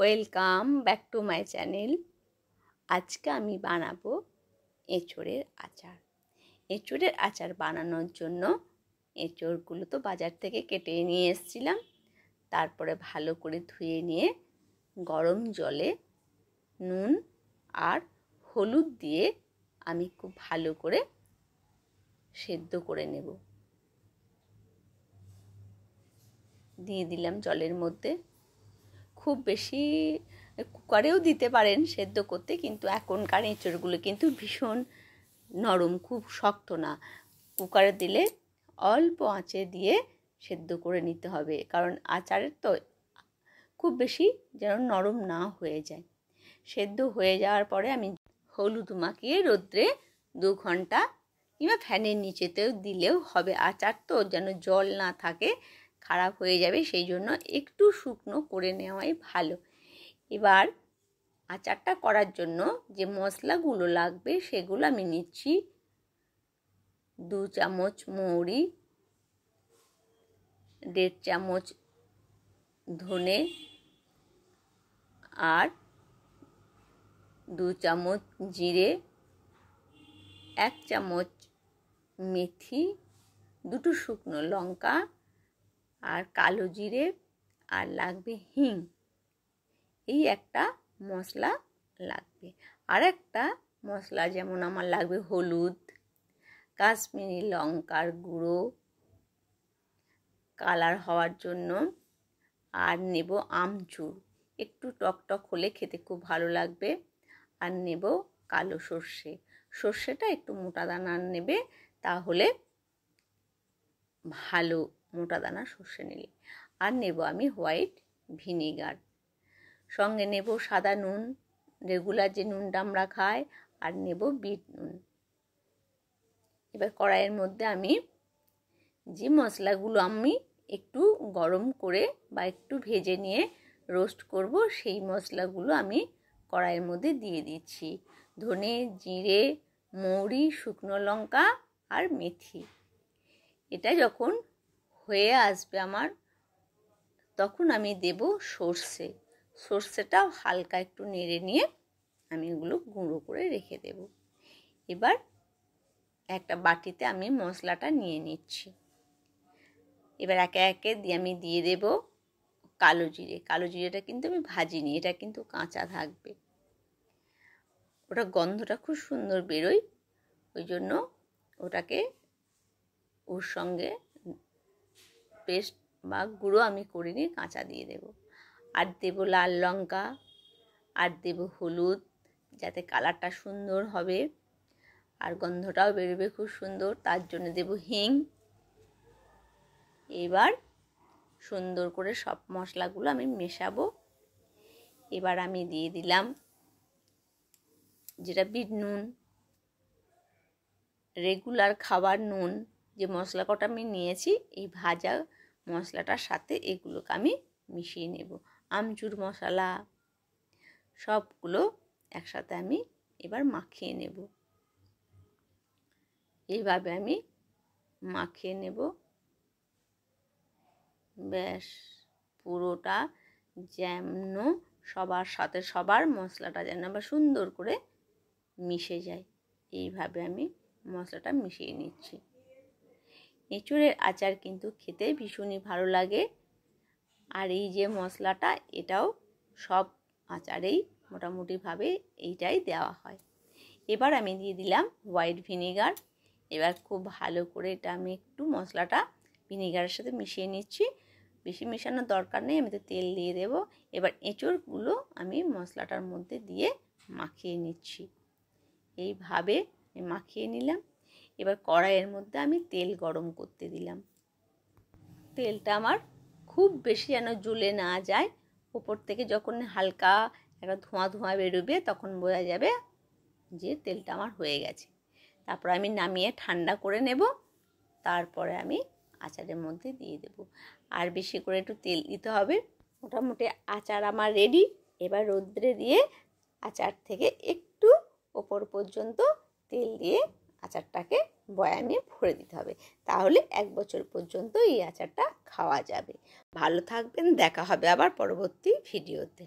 Welcome back to my channel. আজকে আমি বানাবো এঁচোড়ের আচার। এঁচোড়ের আচার বানানোর জন্য এঁচোড়গুলো তো বাজার থেকে কেটে নিয়ে এসেছিলাম। তারপরে ভালো করে ধুয়ে নিয়ে গরম জলে নুন আর হলুদ দিয়ে আমি খুব ভালো করে সেদ্ধ করে নেব। দিয়ে দিলাম জলের মধ্যে। খুব বেশি কুকারেও দিতে পারেন সেদ্ধ করতে, কিন্তু এখনকার এঁচোড়গুলো কিন্তু ভীষণ নরম, খুব শক্ত না। কুকারে দিলে অল্প আঁচে দিয়ে সেদ্ধ করে নিতে হবে, কারণ আচারের তো খুব বেশি যেন নরম না হয়ে যায়। সেদ্ধ হয়ে যাওয়ার পরে আমি হলুদ মাখিয়ে রোদ্রে 2 ঘন্টা কিংবা ফ্যানের নিচেতেও দিলেও হবে। আচার তো যেন জল না থাকে, খারাপ হয়ে যাবে, সেই জন্য একটু শুকনো করে নেওয়াই ভালো। এবার আচারটা করার জন্য যে মশলাগুলো লাগবে সেগুলো আমি নিচ্ছি। 2 চামচ মৌরি, 1.5 চামচ ধনে আর 2 চামচ জিরে, 1 চামচ মেথি, 2টো শুকনো লঙ্কা আর কালো জিরে, আর লাগবে হিং। এই একটা মশলা লাগবে। আর একটা মশলা যেমন আমার লাগবে হলুদ, কাশ্মীরি লঙ্কার গুঁড়ো কালার হওয়ার জন্য, আর নেব আমচুর, একটু টকটক হলে খেতে খুব ভালো লাগবে। আর নেব কালো সর্ষে। সর্ষেটা একটু মোটা দানার নেবে, তাহলে ভালো, মোটা দানা সর্ষে নিলে। আর নেব আমি হোয়াইট ভিনিগার, সঙ্গে নেব সাদা নুন, রেগুলার যে নুনটা আমরা খাই, আর নেব বিট নুন। এবার কড়াইয়ের মধ্যে আমি যে মশলাগুলো আমি একটু গরম করে বা একটু ভেজে নিয়ে রোস্ট করব, সেই মশলাগুলো আমি কড়াইয়ের মধ্যে দিয়ে দিচ্ছি। ধনে, জিরে, মৌরি, শুকনো লঙ্কা আর মেথি। এটা যখন হয়ে আসবে আমার, তখন আমি দেব সর্ষে। সর্ষেটাও হালকা একটু নেড়ে নিয়ে আমি এগুলো গুঁড়ো করে রেখে দেব। এবার একটা বাটিতে আমি মশলাটা নিয়ে নিচ্ছি। এবার একে একে আমি দিয়ে দেব কালো জিরে। কালো জিরেটা কিন্তু আমি ভাজিনি, এটা কিন্তু কাঁচা থাকবে। ওটা গন্ধটা খুব সুন্দর বেরোয়, ওই জন্য ওটাকে ওর সঙ্গে পেস্ট বা গুঁড়ো আমি করিনি, কাঁচা দিয়ে দেব। আর দেব লাল লঙ্কা, আর দেব হলুদ, যাতে কালারটা সুন্দর হবে আর গন্ধটাও বেরোবে খুব সুন্দর, তার জন্য দেব হিং। এবার সুন্দর করে সব মশলাগুলো আমি মেশাবো। এবার আমি দিয়ে দিলাম যেটা বিট নুন, রেগুলার খাবার নুন, যে মশলা কটা আমি নিয়েছি, এই ভাজা মশলাটার সাথে এগুলোকে আমি মিশিয়ে নেব। আমচুর মশলা সবগুলো একসাথে আমি এবার মাখিয়ে নেব। এইভাবে আমি মাখিয়ে নেব। ব্যাস, পুরোটা যেন সবার সাথে সবার মশলাটা যেন আবার সুন্দর করে মিশে যায়, এইভাবে আমি মশলাটা মিশিয়ে নিচ্ছি। এঁচোড়ের আচার কিন্তু খেতে ভীষণই ভালো লাগে। আর এই যে মশলাটা, এটাও সব আচারেই মোটামুটিভাবে এইটাই দেওয়া হয়। এবার আমি দিয়ে দিলাম হোয়াইট ভিনিগার। এবার খুব ভালো করে এটা আমি একটু মশলাটা ভিনিগারের সাথে মিশিয়ে নিচ্ছি। বেশি মেশানোর দরকার নেই, আমি তো তেল দিয়ে দেবো। এবার এঁচোড়গুলো আমি মশলাটার মধ্যে দিয়ে মাখিয়ে নিচ্ছি। এইভাবে মাখিয়ে নিলাম। এবার কড়াইয়ের মধ্যে আমি তেল গরম করতে দিলাম। তেলটা আমার খুব বেশি যেন জ্বলে না যায়। উপর থেকে যখন হালকা একটা ধোঁয়া ধোঁয়া বেরোবে, তখন বোঝা যাবে যে তেলটা আমার হয়ে গেছে। তারপর আমি নামিয়ে ঠান্ডা করে নেব, তারপরে আমি আচারের মধ্যে দিয়ে দেব। আর বেশি করে একটু তেল দিতে হবে। মোটামুটি আচার আমার রেডি। এবার রোদ্রে দিয়ে আচার থেকে একটু ওপর পর্যন্ত তেল দিয়ে আচারটাকে বয়ামে ভরে দিতে হবে, তাহলে 1 বছর পর্যন্ত এই আচারটা খাওয়া যাবে। ভালো থাকবেন, দেখা হবে আবার পরবর্তী ভিডিওতে।